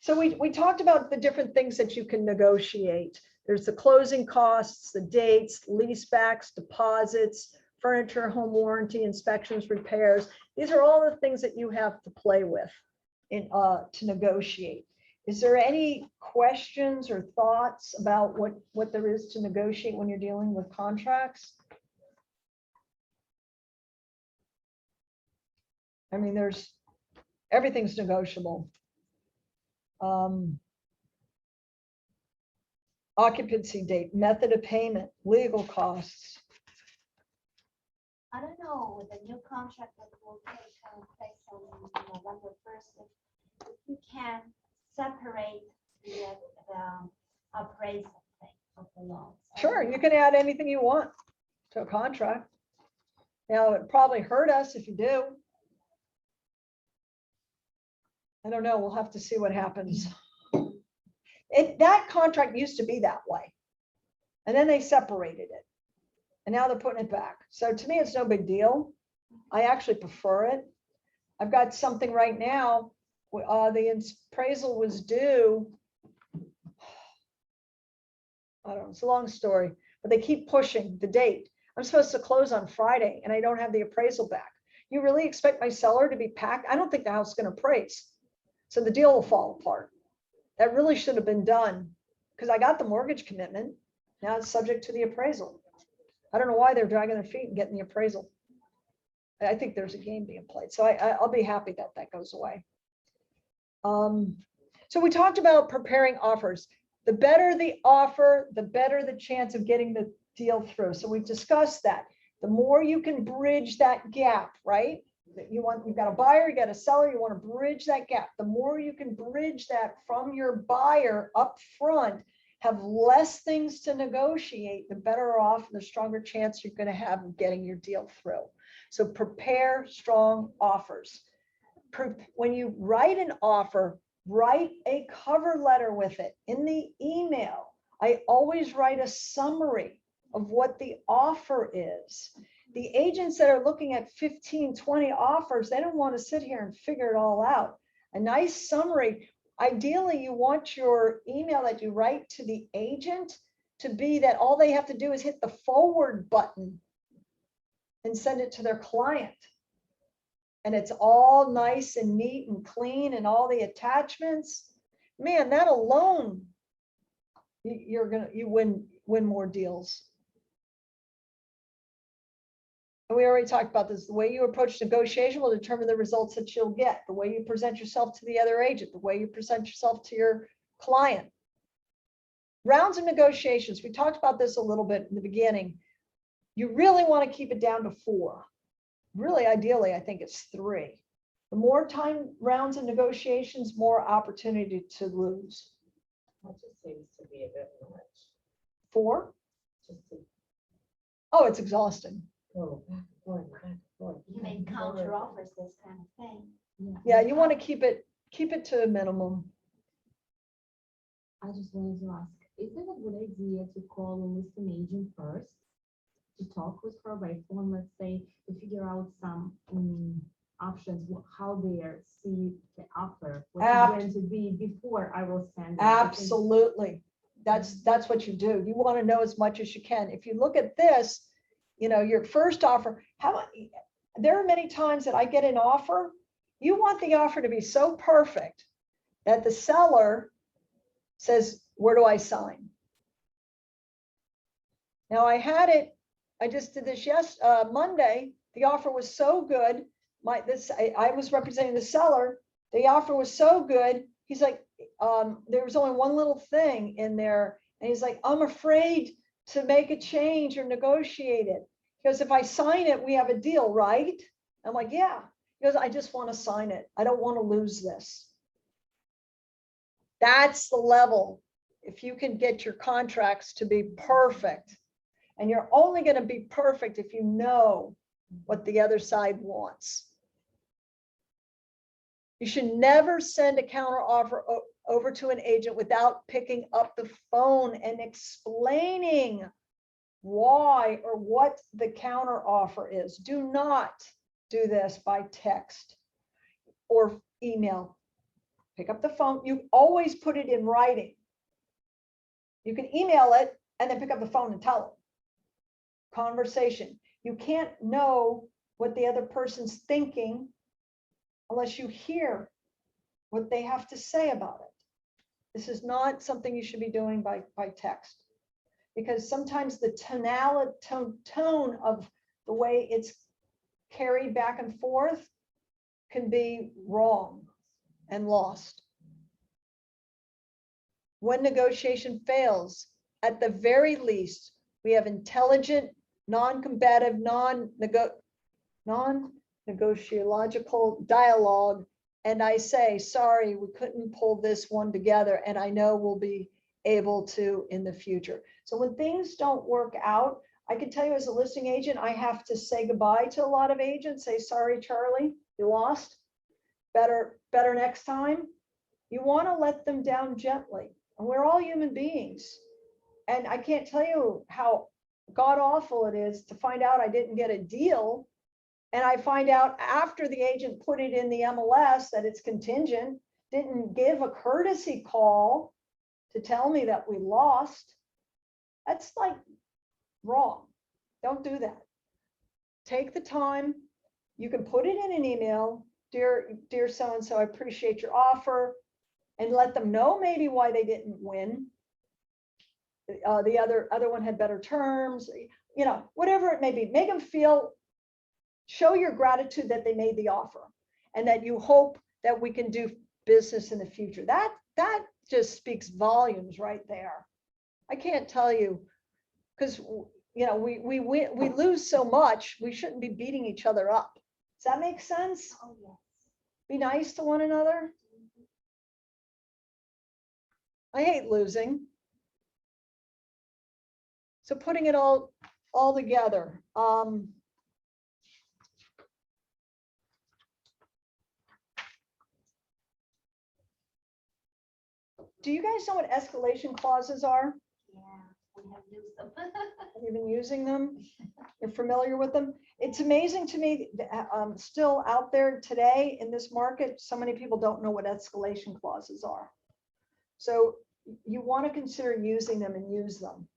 So we talked about the different things that you can negotiate. There's the closing costs, the dates, lease backs, deposits, furniture, home warranty, inspections, repairs. These are all the things that you have to play with in to negotiate. Is there any questions or thoughts about what there is to negotiate when you're dealing with contracts? I mean, everything's negotiable. Occupancy date, method of payment, legal costs. I don't know, with the new contract that will take place on November 1st, if you can separate the appraisal thing of the loans. Sure, you can add anything you want to a contract. Now, it'd probably hurt us if you do. I don't know, we'll have to see what happens. That contract used to be that way. And then they separated it. And now they're putting it back. So to me, it's no big deal. I actually prefer it. I've got something right now. The appraisal was due. I don't know, it's a long story, but they keep pushing the date. I'm supposed to close on Friday and I don't have the appraisal back. You really expect my seller to be packed? I don't think the house is going to appraise. So the deal will fall apart. That really should have been done because I got the mortgage commitment. Now it's subject to the appraisal. I don't know why they're dragging their feet and getting the appraisal. I think there's a game being played. So I'll be happy that that goes away. So we talked about preparing offers. The better the offer, the better the chance of getting the deal through. So we've discussed that. The more you can bridge that gap, right? You've got a buyer, you got a seller, you want to bridge that gap. The more you can bridge that from your buyer up front, have less things to negotiate, the better off, the stronger chance you're going to have of getting your deal through. So prepare strong offers. When you write an offer, write a cover letter with it. In the email, I always write a summary of what the offer is. The agents that are looking at 15, 20 offers, they don't want to sit here and figure it all out. A nice summary. Ideally, you want your email that you write to the agent to be that all they have to do is hit the forward button and send it to their client. And it's all nice and neat and clean and all the attachments. Man, that alone, you win more deals. And we already talked about this. The way you approach negotiation will determine the results that you'll get. The way you present yourself to the other agent, the way you present yourself to your client. Rounds of negotiations. We talked about this a little bit in the beginning. You really want to keep it down to 4. Really, ideally, I think it's 3. The more time rounds of negotiations, more opportunity to lose. That just seems to be a bit much. 4? Just to Oh, it's exhausting. go back and forth, back and forth. You may counter offers, this kind of thing. Yeah, you want to keep it to a minimum. I just wanted to ask, is it a good idea to call a listing agent first? To talk with her by phone, let's say, to figure out some options, how they see the offer, what it's going to be before I will send it. Absolutely. That's what you do. You want to know as much as you can. If you look at this, your first offer, there are many times that I get an offer. You want the offer to be so perfect that the seller says, where do I sign? Now I just did this Monday. The offer was so good. I was representing the seller. The offer was so good. He's like, there was only one little thing in there. And he's like, I'm afraid to make a change or negotiate it. Because if I sign it, we have a deal, right? I'm like, yeah. Because I just want to sign it. I don't want to lose this. That's the level. If you can get your contracts to be perfect, and you're only going to be perfect if you know what the other side wants. You should never send a counter offer over to an agent without picking up the phone and explaining why or what the counter offer is. Do not do this by text or email, pick up the phone. You always put it in writing. You can email it and then pick up the phone and tell them. Conversation. You can't know what the other person's thinking unless you hear what they have to say about it. This is not something you should be doing by text, because sometimes the tone of the way it's carried back and forth can be wrong and lost. When negotiation fails, at the very least, we have intelligent, non-combative, non-negotiological dialogue. And I say, sorry, we couldn't pull this one together, and I know we'll be able to in the future. So when things don't work out, I can tell you as a listing agent, I have to say goodbye to a lot of agents, say, sorry, Charlie, you lost. Better next time. You want to let them down gently. And we're all human beings. And I can't tell you how god awful it is to find out I didn't get a deal. And I find out after the agent put it in the MLS that it's contingent, didn't give a courtesy call to tell me that we lost. That's like wrong. Don't do that. Take the time. You can put it in an email. Dear so-and-so, I appreciate your offer, and let them know maybe why they didn't win. The other one had better terms, you know, whatever it may be. Make them feel, show your gratitude that they made the offer and that you hope that we can do business in the future. That just speaks volumes right there. I can't tell you, because you know, we lose so much, we shouldn't be beating each other up. Does that make sense? Oh, yes. Be nice to one another. I hate losing. So putting it all together. Do you guys know what escalation clauses are? Yeah, we have used them. Have you been using them? You're familiar with them? It's amazing to me, still out there today in this market, so many people don't know what escalation clauses are. So you want to consider using them and use them.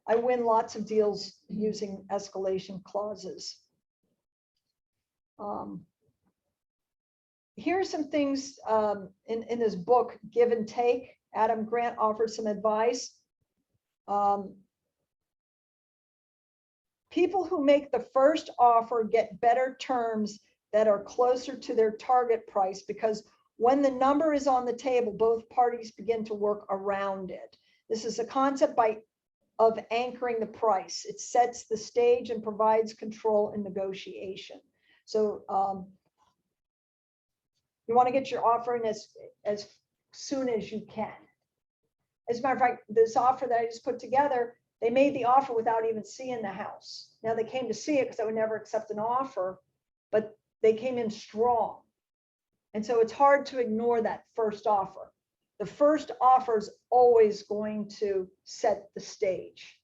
I win lots of deals using escalation clauses. Here are some things in this book, Give and Take. Adam Grant offers some advice. People who make the first offer get better terms that are closer to their target price, because when the number is on the table, both parties begin to work around it. This is a concept of anchoring the price. It sets the stage and provides control in negotiation. So you want to get your offer in as soon as you can. As a matter of fact, this offer that I just put together, they made the offer without even seeing the house. Now they came to see it because I would never accept an offer, but they came in strong. And so it's hard to ignore that first offer. The first offer is always going to set the stage.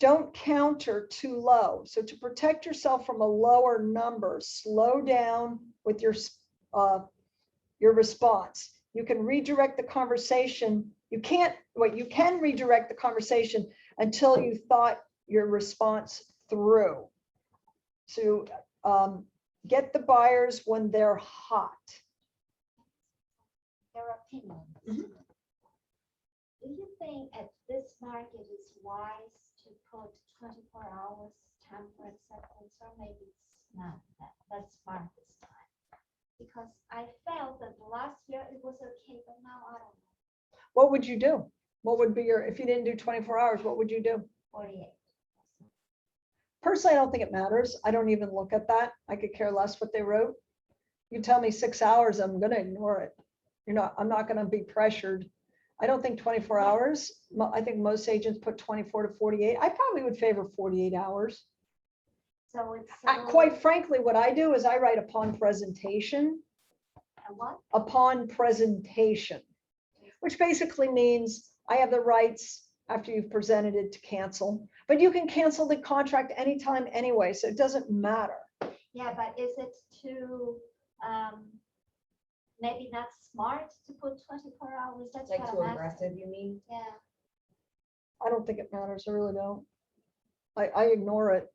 Don't counter too low. So to protect yourself from a lower number, slow down with your response. You can redirect the conversation. You can redirect the conversation until you thought your response through. So get the buyers when they're hot. Their opinions. Mhm. Do you think at this market it's wise to put 24 hours time for acceptance, or maybe it's not that smart this time? Because I felt that last year it was okay, but now I don't know. What would you do? What would be if you didn't do 24 hours, what would you do? 48. Personally, I don't think it matters. I don't even look at that. I could care less what they wrote. You tell me 6 hours, I'm going to ignore it. I'm not going to be pressured. I don't think 24 hours. I think most agents put 24 to 48. I probably would favor 48 hours. So it's Quite frankly, what I do is I write upon presentation. what? Upon presentation, which basically means I have the rights after you've presented it to cancel, but you can cancel the contract anytime anyway, so it doesn't matter. Yeah, but is it too maybe not smart to put 24 hours. That's Like what too I'm asking. aggressive, you mean? Yeah. I don't think it matters. I really don't. I ignore it.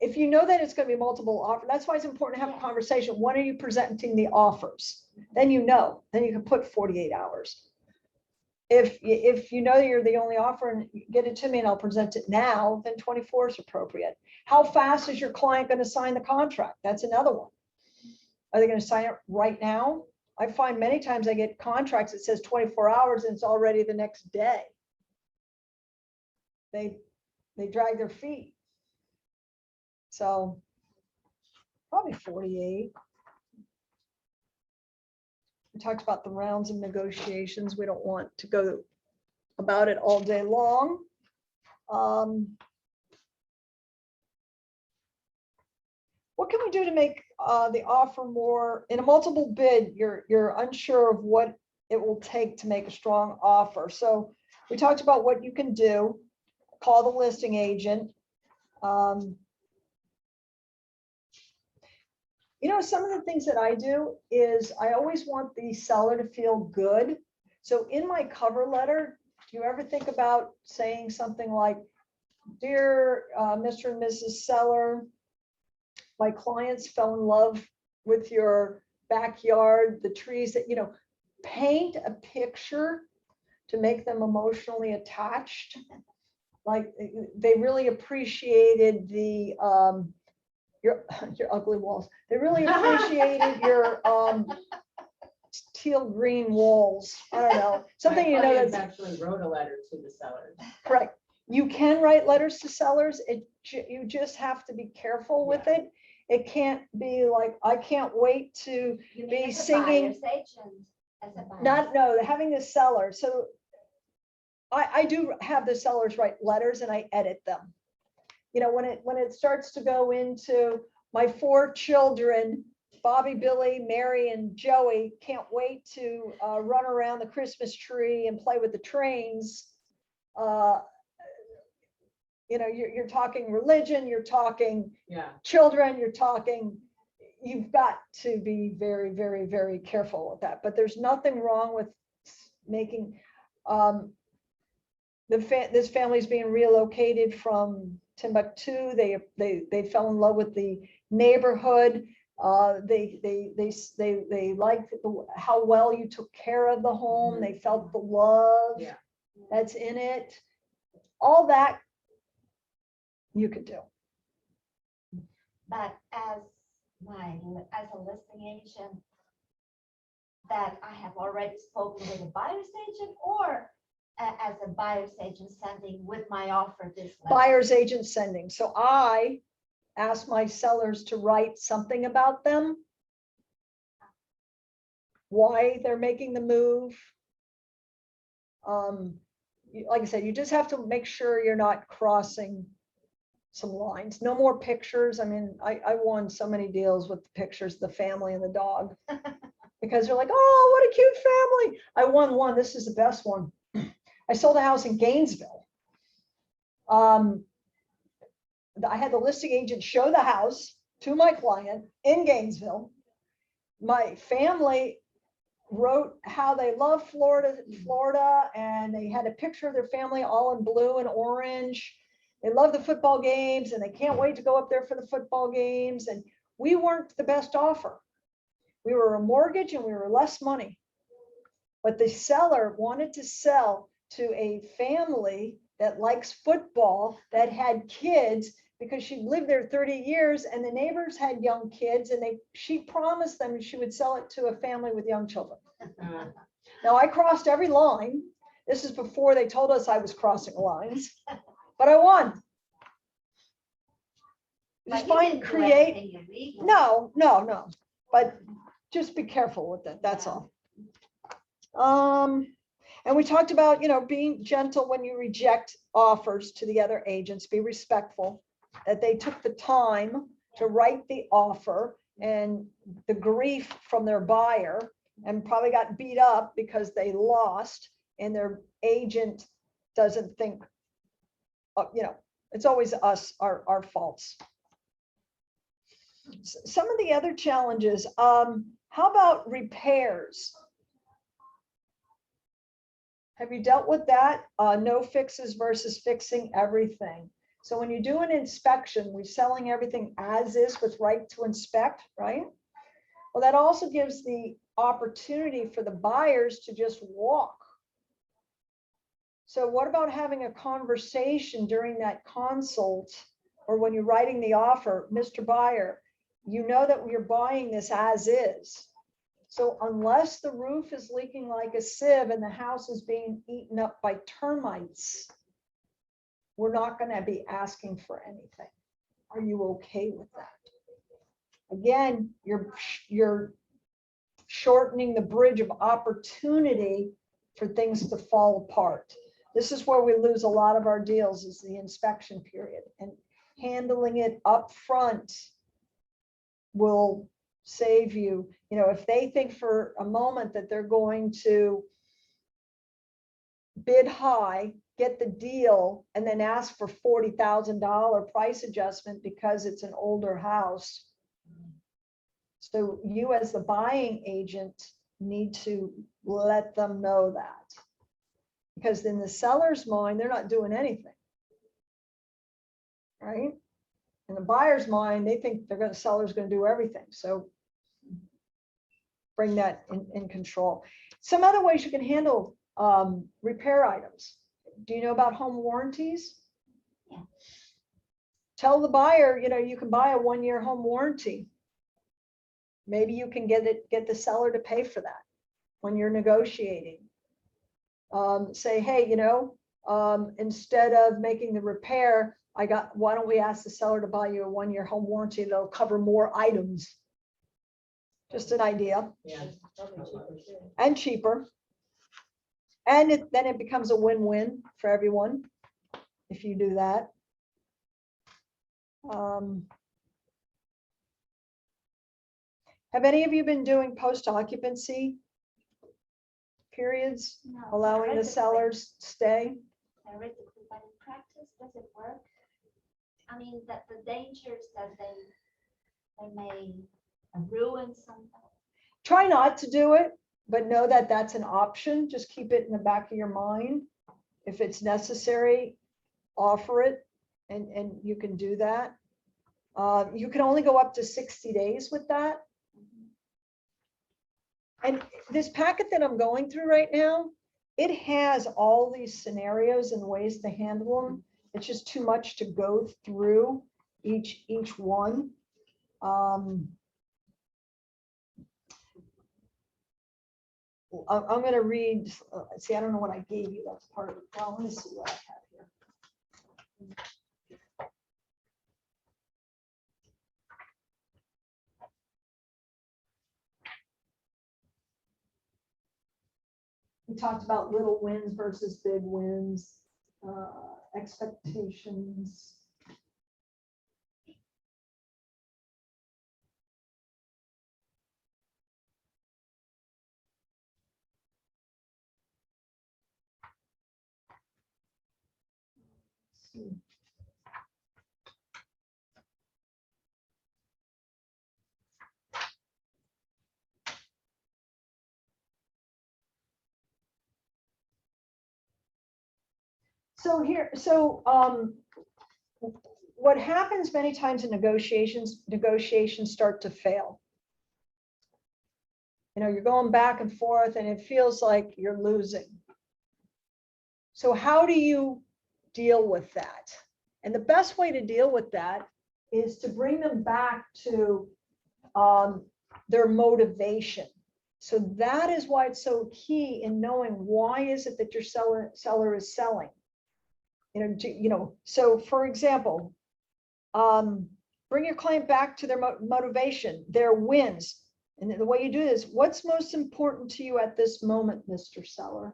If you know that it's going to be multiple offers, that's why it's important to have a conversation. When are you presenting the offers? Then you know, then you can put 48 hours. If you know you're the only offer and you get it to me and I'll present it now, then 24 is appropriate. How fast is your client going to sign the contract? That's another one. Are they going to sign it right now? I find many times I get contracts that says 24 hours and it's already the next day. They drag their feet. So probably 48. We talked about the rounds of negotiations. We don't want to go about it all day long. What can we do to make the offer more, in a multiple bid, you're unsure of what it will take to make a strong offer. So we talked about what you can do. Call the listing agent. You know, some of the things that I do is I always want the seller to feel good. So in my cover letter, do you ever think about saying something like, "Dear Mr. and Mrs. Seller, my clients fell in love with your backyard, the trees that," you know, paint a picture to make them emotionally attached. Like they really appreciated the your ugly walls. They really appreciated your teal green walls. I don't know, something, you know, My clients that's actually wrote a letter to the sellers. correct. You can write letters to sellers. You just have to be careful with it. It can't be like, I can't wait to You be mean as a singing. buyer's agent, as a buyer. No, having the seller. So I do have the sellers write letters and I edit them. You know, when it starts to go into my 4 children, Bobby, Billy, Mary, and Joey can't wait to run around the Christmas tree and play with the trains. You know, you're talking religion, you're talking Yeah. children, you've got to be very, very, very careful with that. But there's nothing wrong with making, this family's being relocated from Timbuktu. They fell in love with the neighborhood. They liked how well you took care of the home. They felt the love Yeah. that's in it. All that you could do. But as a listing agent, that I have already spoken with a buyer's agent, or as a buyer's agent sending with my offer this letter? Buyer's agent sending. So I ask my sellers to write something about them, why they're making the move. Like I said, you just have to make sure you're not crossing some lines. No more pictures. I mean, I won so many deals with the pictures, the family and the dog, because they're like, "Oh, what a cute family." I won one. This is the best one. I sold a house in Gainesville. I had the listing agent show the house to my client in Gainesville. My family wrote how they love Florida, and they had a picture of their family all in blue and orange. They love the football games and they can't wait to go up there for the football games. And we weren't the best offer. We were a mortgage and we were less money. But the seller wanted to sell to a family that likes football, that had kids, because she lived there 30 years and the neighbors had young kids, and she promised them she would sell it to a family with young children. Now I crossed every line. This is before they told us I was crossing lines, but I won. But Just you find, didn't do create. anything illegal. No, but just be careful with it. That's all. And we talked about, you know, being gentle when you reject offers to the other agents, be respectful, that they took the time to write the offer, and the grief from their buyer, and probably got beat up because they lost and their agent doesn't think, you know, it's always us, our faults. Some of the other challenges, how about repairs? Have you dealt with that? No fixes versus fixing everything. So when you do an inspection, we're selling everything as is with right to inspect, right? Well, that also gives the opportunity for the buyers to just walk. So what about having a conversation during that consult or when you're writing the offer, Mr. Buyer, you know that you're buying this as is. So unless the roof is leaking like a sieve and the house is being eaten up by termites, we're not going to be asking for anything. Are you okay with that? Again, you're shortening the bridge of opportunity for things to fall apart. This is where we lose a lot of our deals, is the inspection period, and handling it up front will save you. You know, if they think for a moment that they're going to bid high, get the deal, and then ask for $40,000 price adjustment because it's an older house. So you as the buying agent need to let them know that. Because in the seller's mind, they're not doing anything. Right? In the buyer's mind, they think the seller's going to do everything. So bring that in control. Some other ways you can handle repair items. Do you know about home warranties? Yeah. Tell the buyer, you know, you can buy a 1-year home warranty. Maybe you can get the seller to pay for that when you're negotiating. Say, hey, you know, instead of making the repair, why don't we ask the seller to buy you a 1-year home warranty that'll cover more items? Just an idea. Yeah. Probably cheaper too. And cheaper. And then it becomes a win-win for everyone if you do that. Have any of you been doing post-occupancy periods, No, allowing the theoretically- sellers stay? Theoretically, but in practice, does it work? I mean, that the dangers that they may ruin something. Try not to do it, but know that that's an option. Just keep it in the back of your mind. If it's necessary, offer it, and you can do that. You can only go up to 60 days with that. And this packet that I'm going through right now, it has all these scenarios and ways to handle them. It's just too much to go through each one. I'm going to read, see, I don't know what I gave you. That's part of it. Well, let me see what I have here. We talked about little wins versus big wins, expectations. What happens many times in negotiations start to fail. You know, you're going back and forth and it feels like you're losing. So how do you deal with that? And the best way to deal with that is to bring them back to their motivation. So that is why it's so key in knowing why is it that your seller is selling. So for example, bring your client back to their motivation, their wins. And the way you do this, what's most important to you at this moment, Mr. Seller?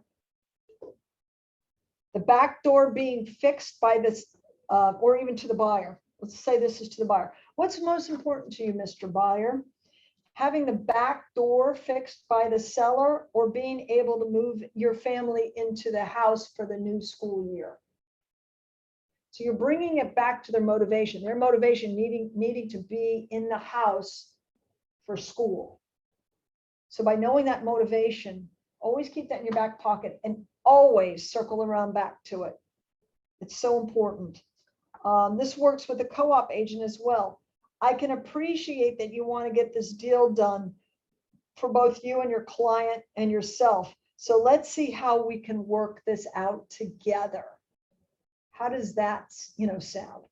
The back door being fixed by this, or even to the buyer. Let's say this is to the buyer. What's most important to you, Mr. Buyer? Having the back door fixed by the seller or being able to move your family into the house for the new school year? So you're bringing it back to their motivation, needing to be in the house for school. So by knowing that motivation, always keep that in your back pocket and always circle around back to it. It's so important. This works with the co-op agent as well. I can appreciate that you want to get this deal done for both you and your client and yourself. So let's see how we can work this out together. How does that, sound?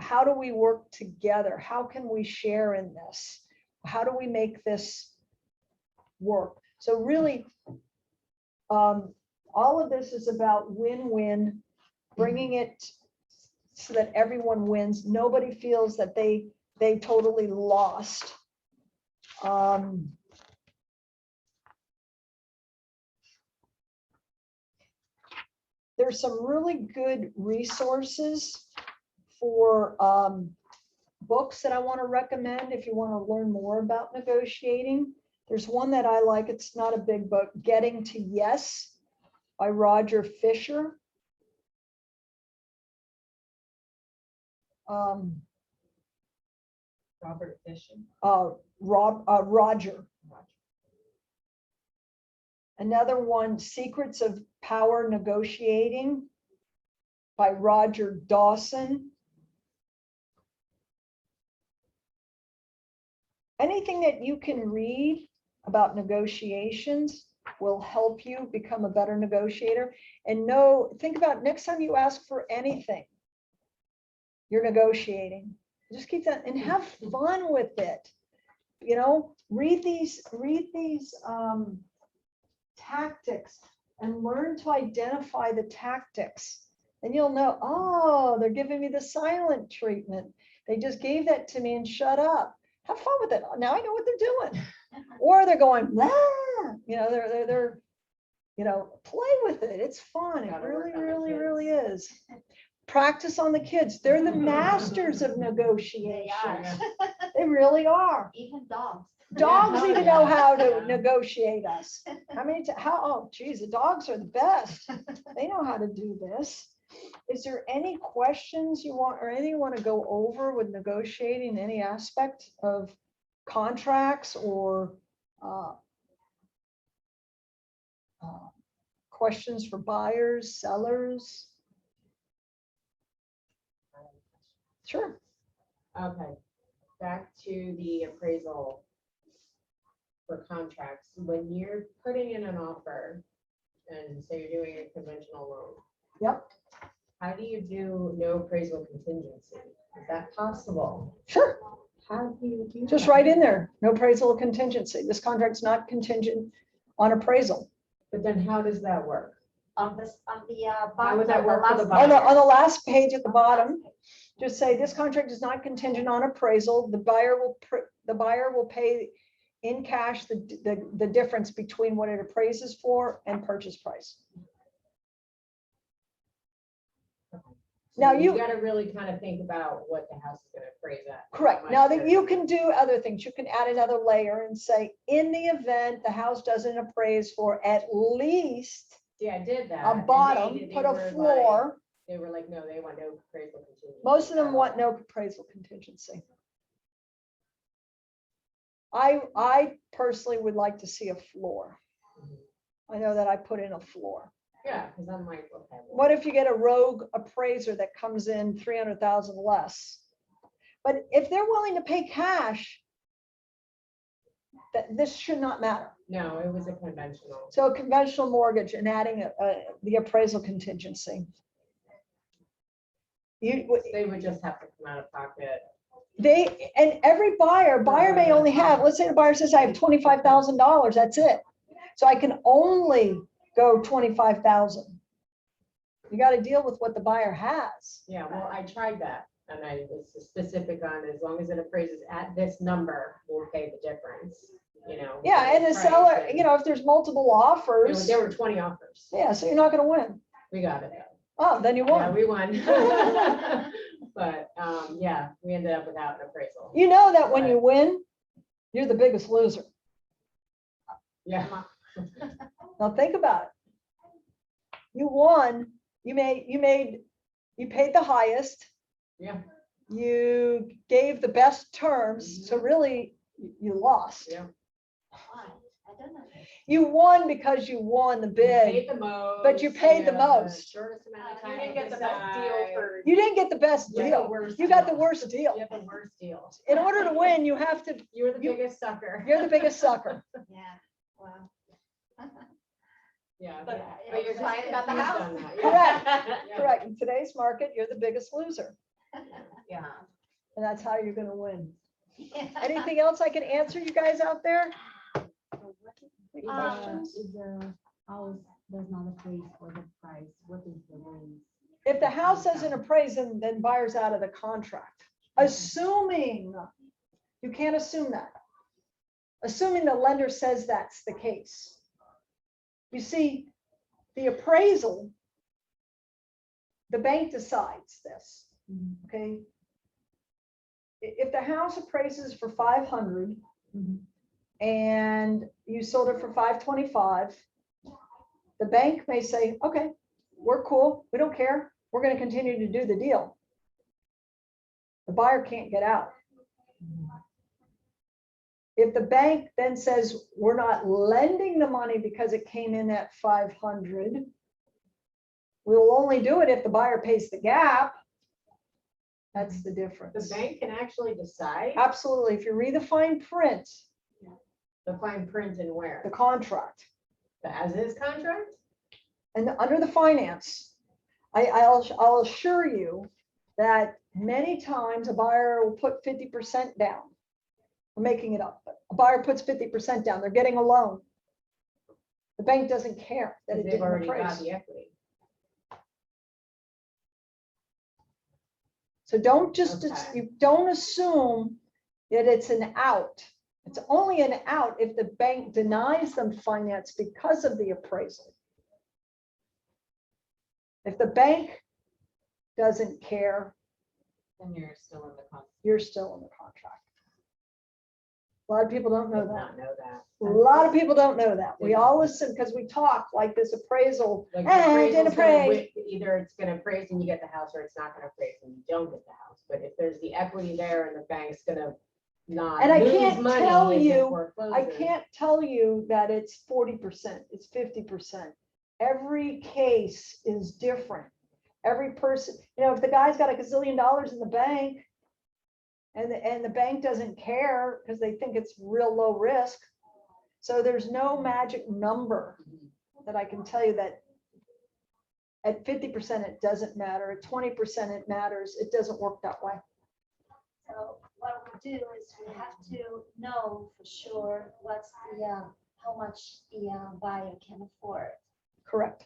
How do we work together? How can we share in this? How do we make this work? So really, all of this is about win-win, bringing it so that everyone wins. Nobody feels that they totally lost. There's some really good resources for books that I want to recommend if you want to learn more about negotiating. There's one that I like. It's not a big book, Getting to Yes by Roger Fisher. Robert Fisher. Roger. Another one, Secrets of Power Negotiating by Roger Dawson. Anything that you can read about negotiations will help you become a better negotiator. And think about next time you ask for anything, you're negotiating. Just keep that and have fun with it. Read these tactics and learn to identify the tactics. And you'll know, oh, they're giving me the silent treatment. They just gave that to me and shut up. Have fun with it. Now I know what they're doing. Or they're going, ah, they're play with it. It's fun. It Gotta really, work on the really, kids. really is. Practice on the kids. They're the masters of They negotiation. are. They really are. Even dogs. Dogs Yeah. even know how to Yeah. negotiate us. Oh, geez, the dogs are the best. They know how to do this. Is there any questions you want or anything you want to go over with negotiating any aspect of contracts or questions for buyers, sellers? Sure. Okay, back to the appraisal for contracts. When you're putting in an offer and say you're doing a conventional loan. Yep. How do you do no appraisal contingency? Is that possible? Sure. How do you do? Just that? right in there. No appraisal contingency. This contract's not contingent on appraisal. But then how does that work? On the How would that work for the On buyer? the last page at the bottom, just say this contract is not contingent on appraisal. The buyer will pay in cash the difference between what it appraises for and purchase price. Now So you- gotta really kind of think about what the house is gonna appraise at. Correct. How Now much that they're- you can do other things, you can add another layer and say, in the event the house doesn't appraise for at least Yeah, I did that. a and bottom, they put a were like- floor. They were like, no, they want no appraisal contingency. Most of them at want all. no appraisal contingency. I personally would like to see a floor. Mhm. I know that I put in a floor. Yeah, because I'm like, okay. well, What if you get a rogue appraiser that comes in 300,000 less? But if they're willing to pay cash, that this should not matter. No, it was a conventional. So a conventional mortgage and adding the appraisal contingency. They would just have to come out of pocket. And every buyer may only have, let's say the buyer says, I have $25,000, that's it. So I can only go 25,000. You got to deal with what the buyer has. Yeah, well, I tried that and I was specific on as long as it appraises at this number, we'll pay the difference, Yeah, and the price seller, and- if there's multiple offers, There were 20 offers. yeah, so you're not going to win. We got it. Oh, then you Yeah, won. we won. But, yeah, we ended up without an appraisal. You know that when you win, you're the biggest loser. Yeah. Now think about it. You won, you made you paid the highest, Yeah, you gave the best terms, so really you lost. yeah. Why? I don't know. You won because you won the You paid bid. the most. but you paid the had most. Shortest amount of You time. didn't to get the best deal decide. for. You didn't get the best You got the deal. worst You got the deal. worst deal. You had the worst deal. In order to win, you have to, You were the You- biggest sucker. you're the biggest sucker. Yeah, wow. Yeah. But- Yeah, but your it's client got the You've house. done that, Correct, yeah. Correct. In today's market, you're the biggest loser. Yeah. And that's how you're gonna win. Yeah. Anything else I can answer you guys out there? Any If questions? if the house does not appraise for the price, what is the range? If the house doesn't appraise, then buyer's out of the contract. Assuming, you can't assume that. Assuming the lender says that's the case. You see, the appraisal, the bank decides this, Mhm. okay? If the house appraises for 500 Mhm. and you sold it for 525, the bank may say, okay, we're cool, we don't care, we're gonna continue to do the deal. The buyer can't get out. If the bank then says, we're not lending the money because it came in at 500, we'll only do it if the buyer pays the gap. That's the The difference. bank can actually decide Absolutely. If you read the fine print, the fine print and the where, contract, the as-is contract? and under the finance, I'll assure you that many times a buyer will put 50% down. I'm making it up, but a buyer puts 50% down, they're getting a loan. The bank doesn't care that it They've didn't already got appraise. the equity. So don't just, Okay. you don't assume that it's an out. It's only an out if the bank denies them finance because of the appraisal. If the bank doesn't care, Then you're still in the contract. you're still in the contract. A lot of people don't know Did that. not know that. A lot of people don't know that. We Did not. all listen because we talk like this appraisal. Like "Eh, the it didn't appraisal's gonna appraise." either it's gonna appraise and you get the house, or it's not gonna appraise and you don't get the house. But if there's the equity there and the bank's gonna not And I lose can't money tell if it you- I forecloses. can't tell you that it's 40%, it's 50%. Every case is different. Every person, if the guy's got $1 gazillion in the bank and the bank doesn't care because they think it's real low risk. So there's no magic number that I can tell you that at 50% it doesn't matter, at 20% it matters. It doesn't work that way. So what we do is we have to know for sure what's the, how much the buyer can afford. Correct.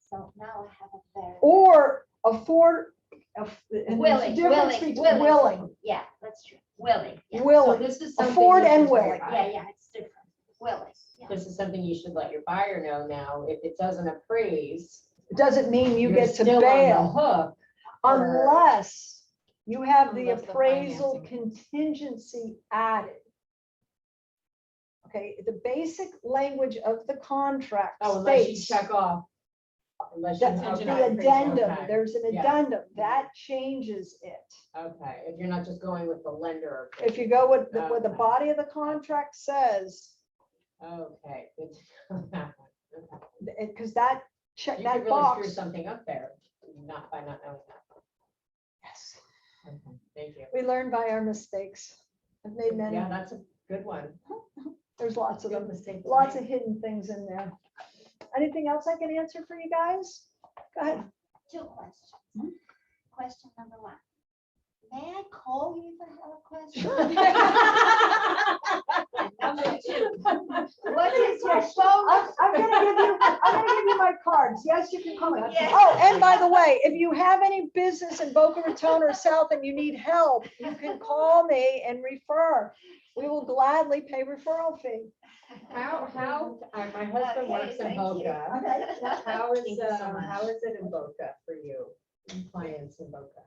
So now I have a very. Or afford. And there's a Willing, difference willing, between willing. Yeah, that's true. Willing. Yeah, So Willing, this is something. afford you and should let your willing. buyer- yeah, yeah, it's different. Willing. Yeah. This is something you should let your buyer know now. If it doesn't appraise. it doesn't mean you you're get to still on the bail Hook. unless you have the Unless the appraisal financing. contingency added. Okay, the basic language of the contract Oh, unless you states check off. Unless you. that Contingent the on appraisal, addendum, Okay. there's an Yeah. addendum, that changes it. Okay, if you're not just going with the lender. If you go with what the Okay. body of the contract says, Okay, good to know that one. Okay. because that check, You that could really screw box. something up there, not by not knowing that. Yes. Okay, thank you. We learn by our mistakes. I've made many, Yeah, that's a good one. there's lots of Good them, mistake to lots make. of hidden things in there. Anything else I can answer for you guys? Go ahead. 2 questions. Mhm. Question number 1. May I call you if I have a question? Sure. And number 2, what is your phone? I'm gonna give you my cards. Yes, you can call me. Yes. Oh, and by the way, if you have any business in Boca Raton or South and you need help, you can call me and refer. We will gladly pay referral fee. My husband works in thank you. Boca. Okay. How is, Thank you so much. how is it in Boca for you, clients in Boca?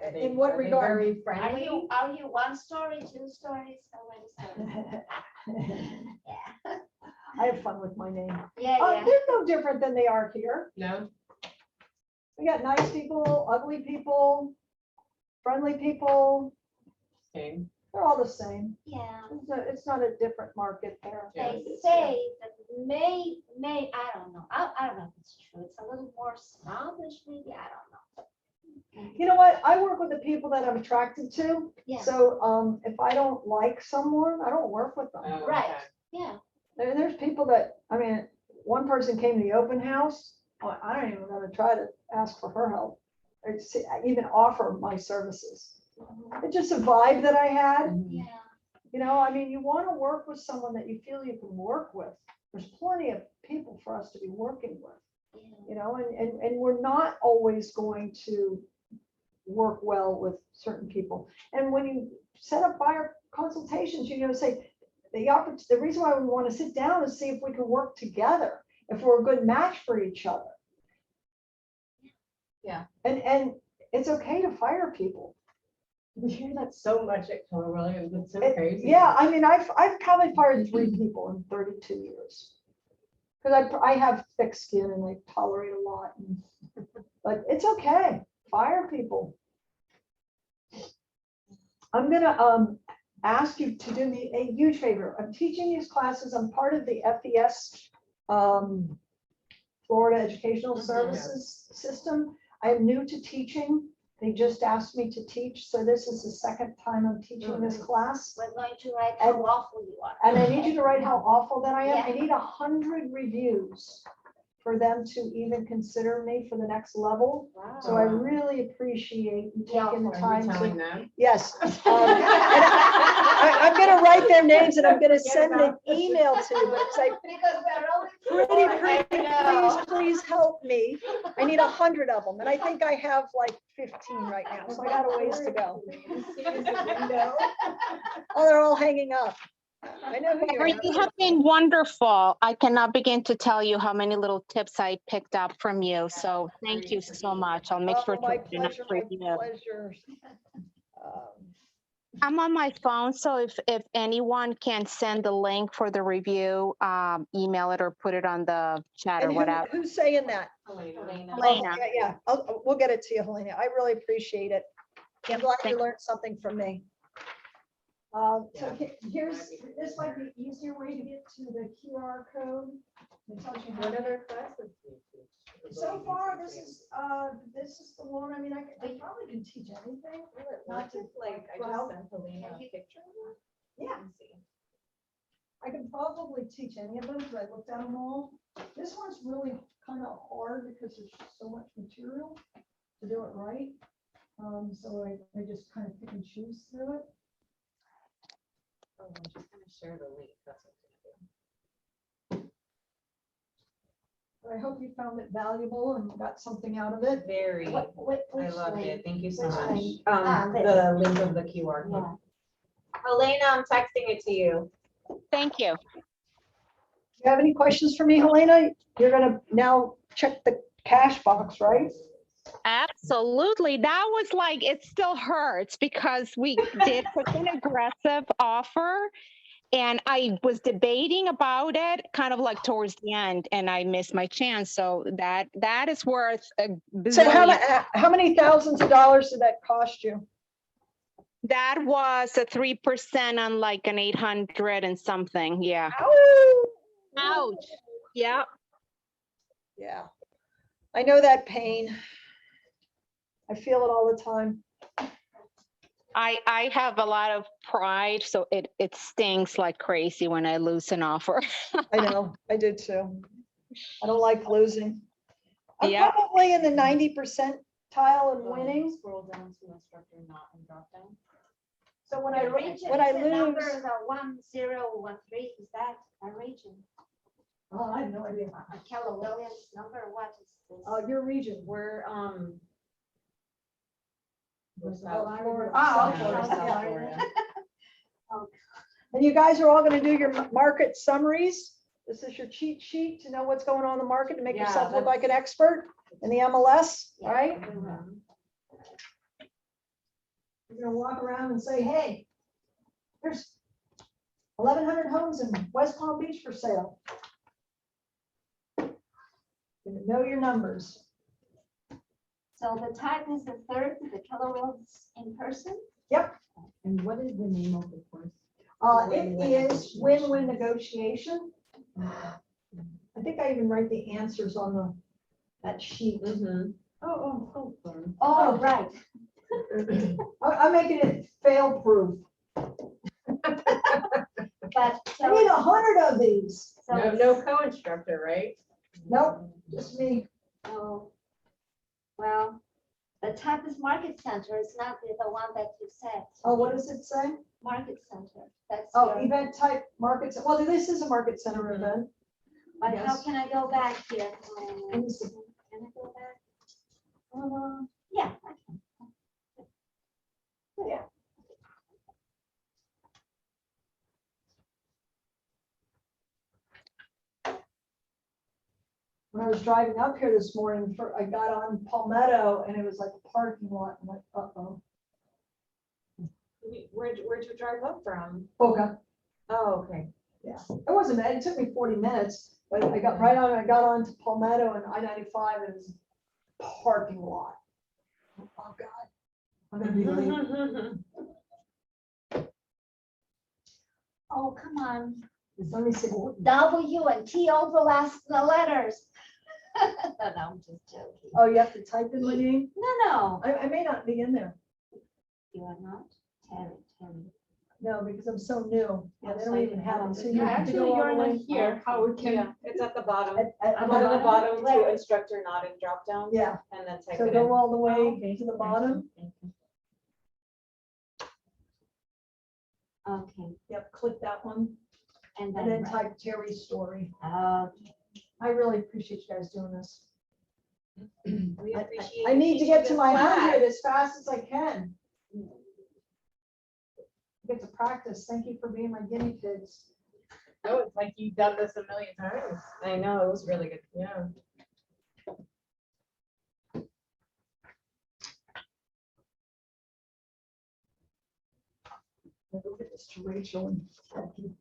Are they- In what are they regard? Very Are friendly? you 1 story, 2 stories, or what is that? Yeah, I have fun with my name. yeah, yeah. They're no different than they are here. No? We got nice people, ugly people, friendly people. Same. They're all the same. Yeah, It's not a different market there. Yeah. they say that may, I don't know. I don't know if it's true. It's a little more snobbish, maybe, I don't know. You know what? I work with the people that I'm attracted to. Yeah, So if I don't like someone, I don't work with them. Oh, right, okay. yeah. There's people that, I mean, one person came to the open house. Well, I don't even want to try to ask for her help or even offer my services. It's just a vibe that I had. Yeah, You know, I mean, you want to work with someone that you feel you can work with. There's plenty of people for us to be working with, yeah. you know, and we're not always going to work well with certain people. And when you set up buyer consultations, you know, say, the reason why we want to sit down is see if we can work together, if we're a good match for each other. Yeah. And it's okay to fire people. We hear that so much at Keller Williams. It's so It- crazy. Yeah, I mean, I've probably fired 3 people in 32 years. Because I have thick skin and I tolerate a lot. But it's okay, fire people. I'm gonna ask you to do me a huge favor. I'm teaching these classes. I'm part of the FES Florida Educational Services System. I am new to teaching. They just asked me to teach, so this is the second time I'm teaching this class. We're going to write how awful you are. And I need you to write how awful that I am. I Yeah. need 100 reviews for them to even consider me for the next level. So I really appreciate you taking the Are time you telling to, them? yes. And I'm gonna write their names and I'm gonna send an email to you, but it's like, Because we're only. please help me. I need 100 of them, and I think I have like 15 right now, so I got a ways to go. Oh, they're all hanging up. I know who Sarah, you you are. have been wonderful. I cannot begin to tell you how many little tips I picked up from you. So thank you so much. I'll make sure Oh, my to put enough pleasure, for my you. pleasure. I'm on my phone, so if anyone can send the link for the review, email it or put it on the chat or And whatever. who's saying that? Elena. Oh, Elena. yeah, we'll get it to you, Helena. I really appreciate it. I'm glad you thank- learned something from me. So here's, this might be easier way to get to the QR code. It tells you how What to- other classes do you teach? So far, this is the one, I mean, I probably can teach anything. Not to Like, I well, just sent Helena a picture of it. Yeah, Let's see. I can probably teach any of them because I looked at them all. This one's really kind of hard because there's so much material to do it right. So I just kind of pick and choose through it. Oh, I'm just gonna share the link. That's what I'm gonna But I hope you found it valuable and got something out of it. do. Very, I Which loved link? it. Thank you so Which much. link? Ah, this. The link of the QR Yeah. code. Elena, I'm texting it to you. Thank you. You have any questions for me, Helena? You're gonna now check the cash box, right? Absolutely. That was like, it still hurts because we did such an aggressive offer. And I was debating about it kind of like towards the end and I missed my chance. So that is worth a So bazillion. how many thousands of dollars did that cost you? That was a 3% on like an 800 and something. Yeah. Ouch. Yeah. Yeah, I know that pain. I feel it all the time. I have a lot of pride, so it stings like crazy when I lose an offer. I know, I did too. I don't like losing. I'm Yeah. probably in the 90 percentile in winning. Scroll down to instructor not in drop down. So when The region, when I is the number lose, the 1013, is that a region? oh, I have no idea. A Keller Williams number, what is this? Oh, your region. We're South Florida. South Oh, Florida, okay. South Yeah. Florida. And you guys are all gonna do your market summaries. This is your cheat sheet to know what's going on in the market to make Yeah, yourself look like an expert in the MLS, right? Mhm. You're gonna walk around and say, hey, there's 1,100 homes in West Palm Beach for sale. You know your numbers. So the time is the 3rd, the color is in person. And what is the name of the course? It is win-win negotiation. I think I even write the answers on that sheet. Oh, fun. Oh, right. I'm making it fail-proof. But I need so, 100 of these. so, No co-instructor, right? Nope, just me. oh, well, the type is Market Center. It's not the one that you said. Oh, what does it say? Market Center. That's Oh, your, event type markets. Well, this is a market center event. but how yes. can I go back here? Let me see. Can I go back? Yeah, I can. Yeah. When I was driving up here this morning, I got on Palmetto and it was like a parking lot. I'm like, uh-oh. Where'd you drive up from? Boca. Oh, okay. Yeah, it wasn't bad. It took me 40 minutes, but I got right on, I got on to Palmetto and I-95 and it was a parking lot. Oh, God. I'm gonna be late. Oh, come on. Let me see. W and T overlaps the letters. No, I'm just joking. Oh, you have to type in my name? No, I may not be in there. you are not. Terry. No, because I'm so new. Yeah, they don't even have it. So you Yeah, have to actually, go all you're the not way. here. Howard can. It's at the bottom. At Go to the bottom to Where? instructor not in drop down Yeah, and then type so it go in. all the way Okay. to the bottom. Okay, Yep, click that one and and then then. type Terry's story. Okay. I really appreciate you guys doing this. We I- appreciate I need to get to teaching my us class. 100 as fast as I can. Get to practice. Thank you for being my guinea pigs. Oh, it's like you've done this a million times. I know, it was really good. Yeah. I'll go get this to Rachel and Becky.